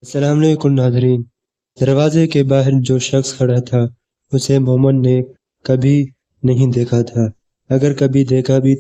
السلام علیکم ناظرین۔ دروازے کے باہر جو شخص کھڑا تھا اسے مومن نے کبھی نہیں دیکھا تھا۔ اگر کبھی دیکھا بھی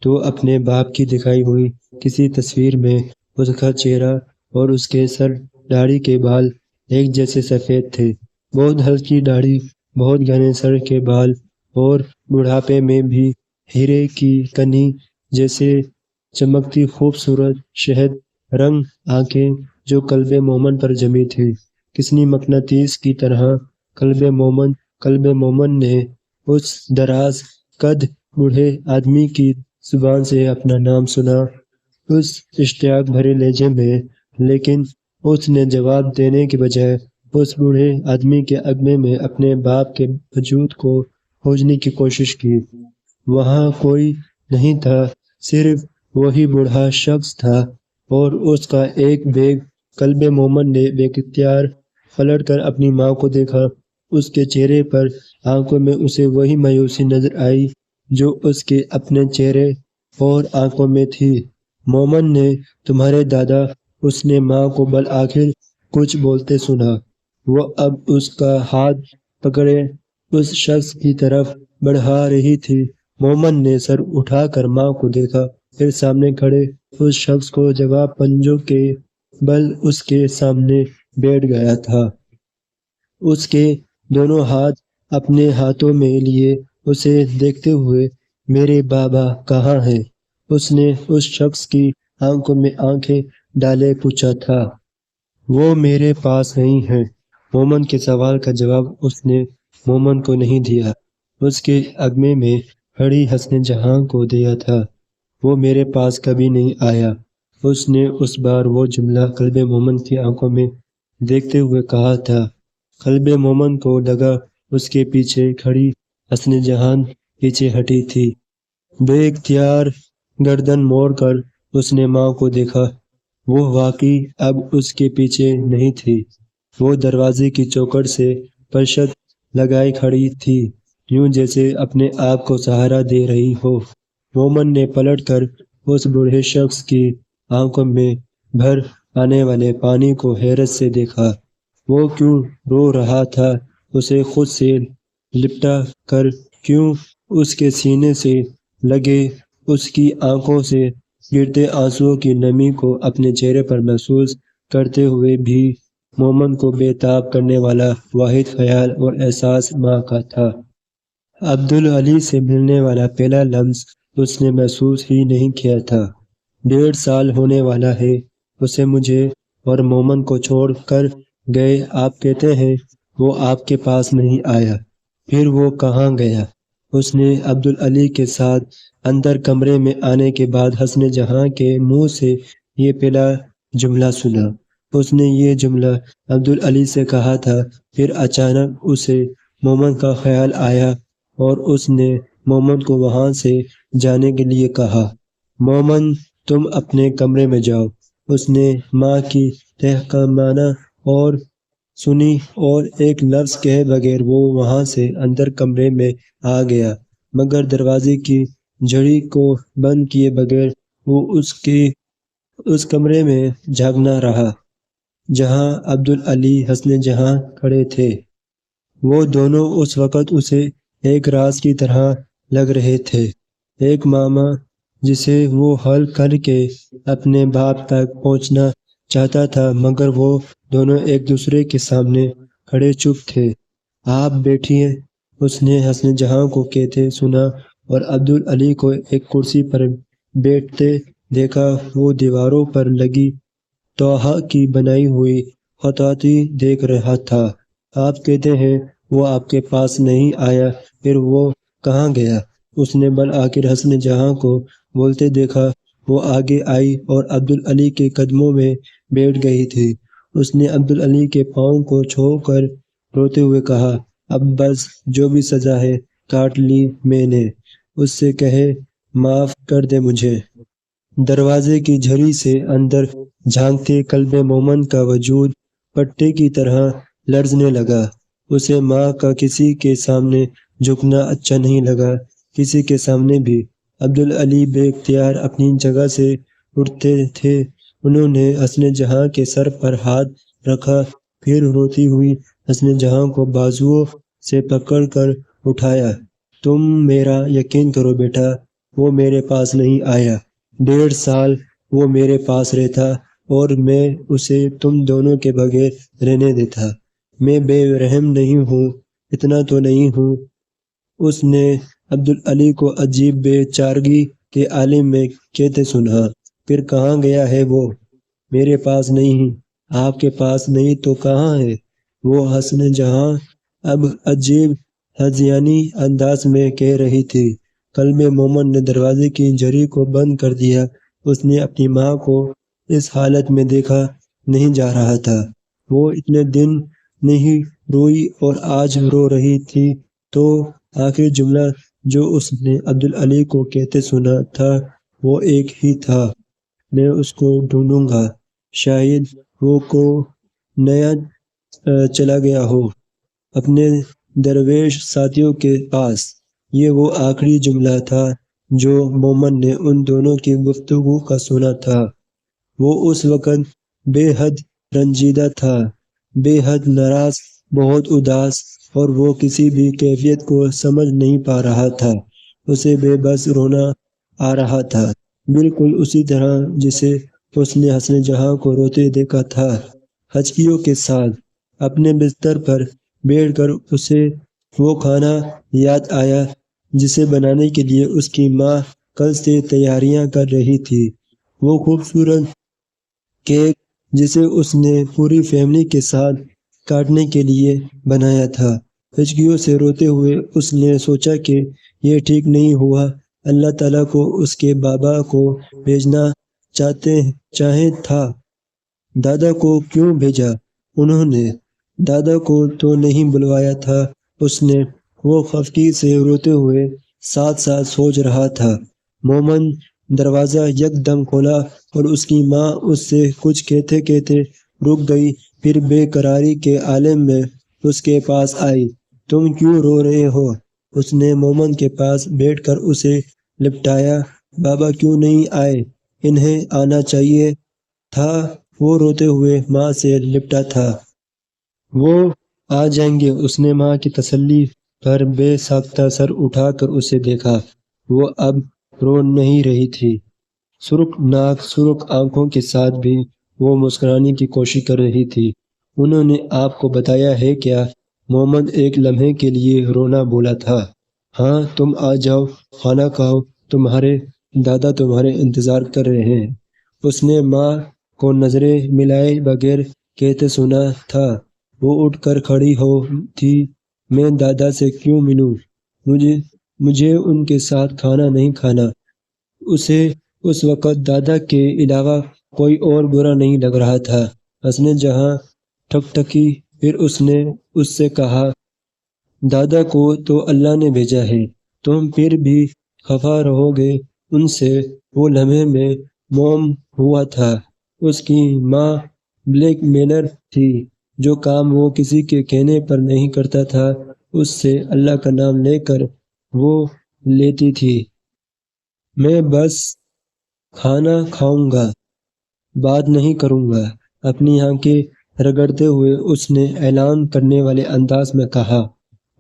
تو اپنے باپ کی دکھائی ہوئی کسی تصویر میں اس کا چہرہ اور اس کے سر داڑھی کے بال ایک جیسے سفید تھے۔ بہت ہلکی داڑھی، بہت گھنے سر کے بال اور بڑھاپے میں بھی ہیرے کی کنی جیسے چمکتی خوبصورت شہد رنگ آنکھیں جو قلب مومن پر جمی تھی۔ کسی مقناطیس کی طرح قلب مومن نے اس دراز قد بوڑھے آدمی کی زبان سے اپنا نام سنا، اس اشتیاق بھرے لہجے میں، لیکن اس نے جواب دینے کے بجائے اس بوڑھے آدمی کے عقبے میں اپنے باپ کے وجود کو کھوجنے کی کوشش کی۔ وہاں کوئی نہیں تھا، صرف وہی بوڑھا شخص تھا اور اس کا ایک بیگ۔ قلب مومن نے بے اختیار پلٹ کر اپنی ماں کو دیکھا۔ اس کے چہرے پر آنکھوں میں اسے وہی مایوسی نظر آئی جو اس کے اپنے چہرے اور آنکھوں میں تھی۔ مومن نے تمہارے دادا، اس نے ماں کو بالآخر کچھ بولتے سنا۔ وہ اب اس کا ہاتھ پکڑے اس شخص کی طرف بڑھا رہی تھی۔ مومن نے سر اٹھا کر ماں کو دیکھا، پھر سامنے کھڑے اس شخص کو۔ جواب پنجوں کے بل اس کے سامنے بیٹھ گیا تھا، اس کے دونوں ہاتھ اپنے ہاتھوں میں لیے اسے دیکھتے ہوئے۔ میرے بابا کہاں ہیں؟ اس نے اس شخص کی آنکھوں میں آنکھیں ڈالے پوچھا تھا۔ وہ میرے پاس نہیں ہیں۔ مومن کے سوال کا جواب اس نے مومن کو نہیں دیا، اس کے عقبے میں کھڑی حسن جہاں کو دیا تھا۔ وہ میرے پاس کبھی نہیں آیا، اس نے اس بار وہ جملہ قلب مومن کی آنکھوں میں دیکھتے ہوئے کہا تھا۔ قلب مومن کو لگا اس کے پیچھے کھڑی حسن جہاں پیچھے ہٹی تھی۔ بے اختیار گردن موڑ کر اس نے ماں کو دیکھا۔ وہ واقعی اب اس کے پیچھے نہیں تھی، وہ دروازے کی چوکھٹ سے پرشت لگائے کھڑی تھی، یوں جیسے اپنے آپ کو سہارا دے رہی ہو۔ مومن نے پلٹ کر اس بوڑھے شخص کی آنکھوں میں بھر آنے والے پانی کو حیرت سے دیکھا۔ وہ کیوں رو رہا تھا؟ اسے خود سے لپٹا کر کیوں اس کے سینے سے لگے اس کی آنکھوں سے گرتے آنسوؤں کی نمی کو اپنے چہرے پر محسوس کرتے ہوئے بھی مومن کو بے تاب کرنے والا واحد خیال اور احساس ماں کا تھا۔ عبدالعلی سے ملنے والا پہلا لمس اس نے محسوس ہی نہیں کیا تھا۔ 1.5 سال ہونے والا ہے اسے مجھے اور مومن کو چھوڑ کر گئے۔ آپ کہتے ہیں وہ آپ کے پاس نہیں آیا، پھر وہ کہاں گیا؟ اس نے عبدالعلی کے ساتھ اندر کمرے میں آنے کے بعد حسن جہاں کے منہ سے یہ پہلا جملہ سنا۔ اس نے یہ جملہ عبدالعلی سے کہا تھا، پھر اچانک اسے مومن کا خیال آیا اور اس نے مومن کو وہاں سے جانے کے لیے کہا۔ مومن تم اپنے کمرے میں جاؤ، اس نے ماں کی تحقیرانہ اور سنی، اور ایک لفظ کہے بغیر وہ وہاں سے اندر کمرے میں آ گیا، مگر دروازے کی جھڑی کو بند کیے بغیر وہ اس کمرے میں جھانکنا رہا جہاں عبدالعلی حسن جہاں کھڑے تھے۔ وہ دونوں اس وقت اسے ایک راز کی طرح لگ رہے تھے، ایک معمہ جسے وہ حل کر کے اپنے باپ تک پہنچنا چاہتا تھا، مگر وہ دونوں ایک دوسرے کے سامنے کھڑے چپ تھے۔ آپ بیٹھیے، اس نے حسن جہاں کو کہتے سنا اور عبدالعلی کو ایک کرسی پر بیٹھتے دیکھا۔ وہ دیواروں پر لگی توحا کی بنائی ہوئی خطاطی دیکھ رہا تھا۔ آپ کہتے ہیں وہ آپ کے پاس نہیں آیا، پھر وہ کہاں گیا؟ اس نے بالآخر حسن جہاں کو بولتے دیکھا۔ وہ آگے آئی اور عبدالعلی کے قدموں میں بیٹھ گئی تھی۔ اس نے عبدالعلی کے پاؤں کو چھو کر روتے ہوئے کہا، اب بس، جو بھی سزا ہے کاٹ لی میں نے، اس سے کہے معاف کر دے مجھے۔ دروازے کی جھری سے اندر جھانکتے قلب مومن کا وجود پٹے کی طرح لرزنے لگا۔ اسے ماں کا کسی کے سامنے جھکنا اچھا نہیں لگا، کسی کے سامنے بھی۔ عبدالعلی بے اختیار اپنی جگہ سے اٹھتے تھے۔ انہوں نے حسن جہاں کے سر پر ہاتھ رکھا، پھر روتی ہوئی حسن جہاں کو بازوؤں سے پکڑ کر اٹھایا۔ تم میرا یقین کرو بیٹا، وہ میرے پاس نہیں آیا۔ 1.5 سال وہ میرے پاس رہتا اور میں اسے تم دونوں کے بغیر رہنے دیتا۔ میں بے رحم نہیں ہوں، اتنا تو نہیں ہوں۔ اس نے عبدالعلی کو عجیب بے چارگی کے عالم میں کہتے سنا۔ پھر کہاں گیا ہے وہ؟ میرے پاس نہیں۔ آپ کے پاس نہیں تو کہاں ہے؟ وہ حسن جہاں اب عجیب ہذیانی انداز میں کہہ رہی تھی۔ قلب مومن نے دروازے کی جری کو بند کر دیا۔ اس نے اپنی ماں کو اس حالت میں دیکھا نہیں جا رہا تھا۔ وہ اتنے دن نہیں روئی اور آج رو رہی تھی تو آخری جملہ جو اس نے عبدالعلی کو کہتے سنا تھا وہ ایک ہی تھا، میں اس کو ڈھونڈوں گا، شاید وہ کو نیا چلا گیا ہو اپنے درویش ساتھیوں کے پاس۔ یہ وہ آخری جملہ تھا جو مومن نے ان دونوں کی گفتگو کا سنا تھا۔ وہ اس وقت بے حد رنجیدہ تھا، بے حد ناراض، بہت اداس، اور وہ کسی بھی کیفیت کو سمجھ نہیں پا رہا تھا۔ اسے بے بس رونا آ رہا تھا، بالکل اسی طرح جسے اس نے حسن جہاں کو روتے دیکھا تھا۔ ہچکیوں کے ساتھ اپنے بستر پر بیٹھ کر اسے وہ کھانا یاد آیا جسے بنانے کے لیے اس کی ماں کل سے تیاریاں کر رہی تھی۔ وہ خوبصورت کیک جسے اس نے پوری فیملی کے ساتھ کاٹنے کے لیے بنایا تھا۔ ہچکیوں سے روتے ہوئے اس نے سوچا کہ یہ ٹھیک نہیں ہوا۔ اللہ تعالیٰ کو اس کے بابا کو بھیجنا چاہے تھا، دادا کو کیوں بھیجا انہوں نے؟ دادا کو تو نہیں بلوایا تھا اس نے؟ وہ خفگی سے روتے ہوئے ساتھ ساتھ سوچ رہا تھا۔ مومن دروازہ یک دم کھولا اور اس کی ماں اس سے کچھ کہتے کہتے رک گئی، پھر بے قراری کے عالم میں اس کے پاس آئی۔ تم کیوں رو رہے ہو؟ اس نے مومن کے پاس بیٹھ کر اسے لپٹایا۔ بابا کیوں نہیں آئے؟ انہیں آنا چاہیے تھا، وہ روتے ہوئے ماں سے لپٹا تھا۔ وہ آ جائیں گے، اس نے ماں کی تسلی پر بے ساختہ سر اٹھا کر اسے دیکھا۔ وہ اب رو نہیں رہی تھی، سرخ ناک، سرخ آنکھوں کے ساتھ بھی وہ مسکرانے کی کوشش کر رہی تھی۔ انہوں نے آپ کو بتایا ہے کیا؟ محمد ایک لمحے کے لیے رونا بولا تھا۔ ہاں، تم آ جاؤ، کھانا کھاؤ، تمہارے دادا تمہارے انتظار کر رہے ہیں، اس نے ماں کو نظریں ملائے بغیر کہتے سنا تھا۔ وہ اٹھ کر کھڑی ہو تھی۔ میں دادا سے کیوں ملوں؟ مجھے ان کے ساتھ کھانا نہیں کھانا۔ اسے اس وقت دادا کے علاوہ کوئی اور برا نہیں لگ رہا تھا۔ حسن جہاں ٹھکٹکی، پھر اس نے اس سے کہا، دادا کو تو اللہ نے بھیجا ہے، تم پھر بھی خفا رہو گے ان سے؟ وہ لمحے میں موم ہوا تھا۔ اس کی ماں بلیک میلر تھی۔ جو کام وہ کسی کے کہنے پر نہیں کرتا تھا اس سے اللہ کا نام لے کر وہ لیتی تھی۔ میں بس کھانا کھاؤں گا، بات نہیں کروں گا، اپنی آنکھیں رگڑتے ہوئے اس نے اعلان کرنے والے انداز میں کہا۔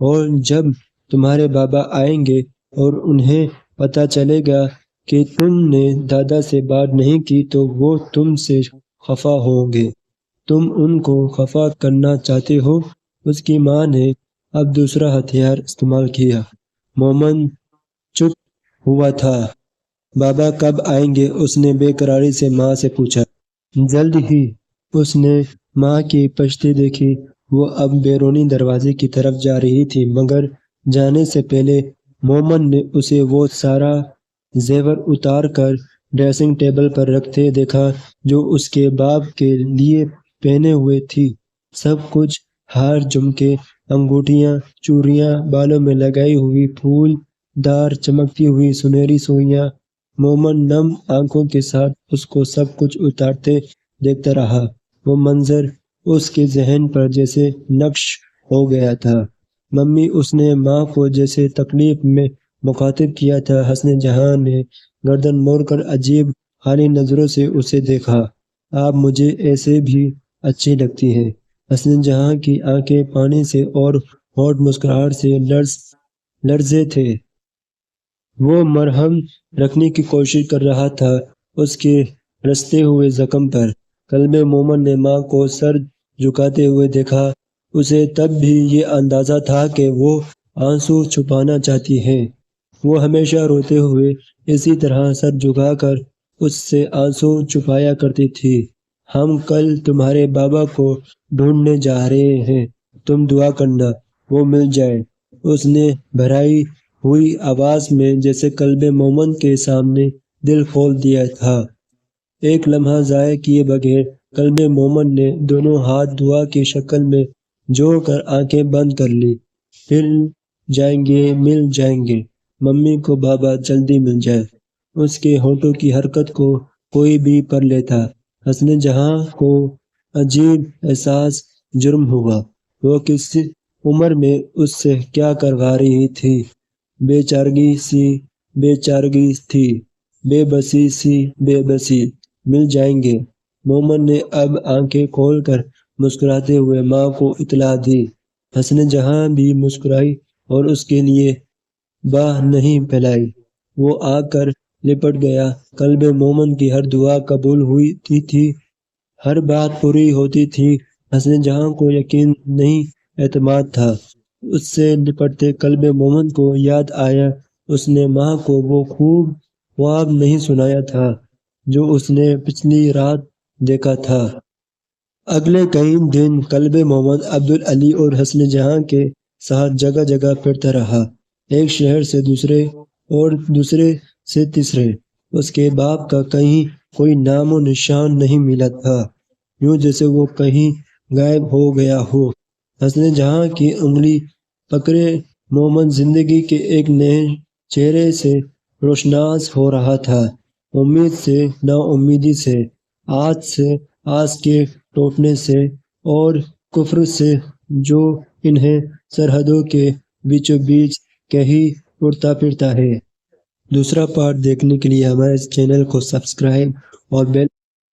اور جب تمہارے بابا آئیں گے اور انہیں پتہ چلے گا کہ تم نے دادا سے بات نہیں کی تو وہ تم سے خفا ہوں گے۔ تم ان کو خفا کرنا چاہتے ہو؟ اس کی ماں نے اب دوسرا ہتھیار استعمال کیا۔ مومن چپ ہوا تھا۔ بابا کب آئیں گے؟ اس نے بے قراری سے ماں سے پوچھا۔ جلد ہی، اس نے ماں کی پشتی دیکھی۔ وہ اب بیرونی دروازے کی طرف جا رہی تھی، مگر جانے سے پہلے مومن نے اسے وہ سارا زیور اتار کر ڈریسنگ ٹیبل پر رکھتے دیکھا جو اس کے باپ کے لیے پہنے ہوئے تھی۔ سب کچھ، ہار، جھمکے، انگوٹھیاں، چوڑیاں، بالوں میں لگائی ہوئی پھول دار چمکتی ہوئی سنہری سوئیاں۔ مومن نم آنکھوں کے ساتھ اس کو سب کچھ اتارتے دیکھتا رہا۔ وہ منظر اس کے ذہن پر جیسے نقش ہو گیا تھا۔ ممی، اس نے ماں کو جیسے تکلیف میں مخاطب کیا تھا۔ حسن جہاں نے گردن موڑ کر عجیب خالی نظروں سے اسے دیکھا۔ آپ مجھے ایسے بھی اچھی لگتی ہیں۔ حسن جہاں کی آنکھیں پانی سے اور ہونٹ مسکراہٹ سے لرزے تھے۔ وہ مرہم رکھنے کی کوشش کر رہا تھا اس کے رستے ہوئے زخم پر۔ قلب مومن نے ماں کو سر جھکاتے ہوئے دیکھا۔ اسے تب بھی یہ اندازہ تھا کہ وہ آنسو چھپانا چاہتی ہے۔ وہ ہمیشہ روتے ہوئے اسی طرح سر جھکا کر اس سے آنسو چھپایا کرتی تھی۔ ہم کل تمہارے بابا کو ڈھونڈنے جا رہے ہیں، تم دعا کرنا وہ مل جائے، اس نے بھرائی ہوئی آواز میں جیسے قلب مومن کے سامنے دل کھول دیا تھا۔ ایک لمحہ ضائع کیے بغیر قلب مومن نے دونوں ہاتھ دعا کی شکل میں جوڑ کر آنکھیں بند کر لی۔ مل جائیں گے، ممی کو بابا جلدی مل جائے۔ اس کے ہونٹوں کی حرکت کو کوئی بھی پڑھ لیتا۔ حسن جہاں کو عجیب احساس جرم ہوا۔ وہ کس عمر میں اس سے کیا کروا رہی تھی؟ بے چارگی تھی، بے بسی۔ مل جائیں گے۔ مومن نے اب آنکھیں کھول کر مسکراتے ہوئے ماں کو اطلاع دی۔ حسن جہاں بھی مسکرائی اور اس کے لیے باہ نہیں پھیلائی۔ وہ آ کر لپٹ گیا۔ قلب مومن کی ہر دعا قبول ہوتی تھی، ہر بات پوری ہوتی تھی۔ حسن جہاں کو یقین نہیں، اعتماد تھا۔ اس سے لپٹتے قلب مومن کو یاد آیا اس نے ماں کو وہ خواب نہیں سنایا تھا جو اس نے پچھلی رات دیکھا تھا۔ اگلے کئی دن قلب مومن عبدالعلی اور حسن جہاں کے ساتھ جگہ جگہ پھرتا رہا، ایک شہر سے دوسرے اور دوسرے سے تیسرے۔ اس کے باپ کا کہیں کوئی نام و نشان نہیں ملا تھا، یوں جیسے وہ کہیں غائب ہو گیا ہو۔ حسن جہاں کی انگلی پکڑے مومن زندگی کے ایک نئے چہرے سے روشناس ہو رہا تھا، امید سے نا امیدی سے، آس کے ٹوٹنے سے اور کفر سے جو انہیں سرحدوں کے بیچوں بیچ کہیں اڑتا پھرتا ہے۔ دوسرا پارٹ دیکھنے کے لیے ہمارے چینل کو سبسکرائب اور بیل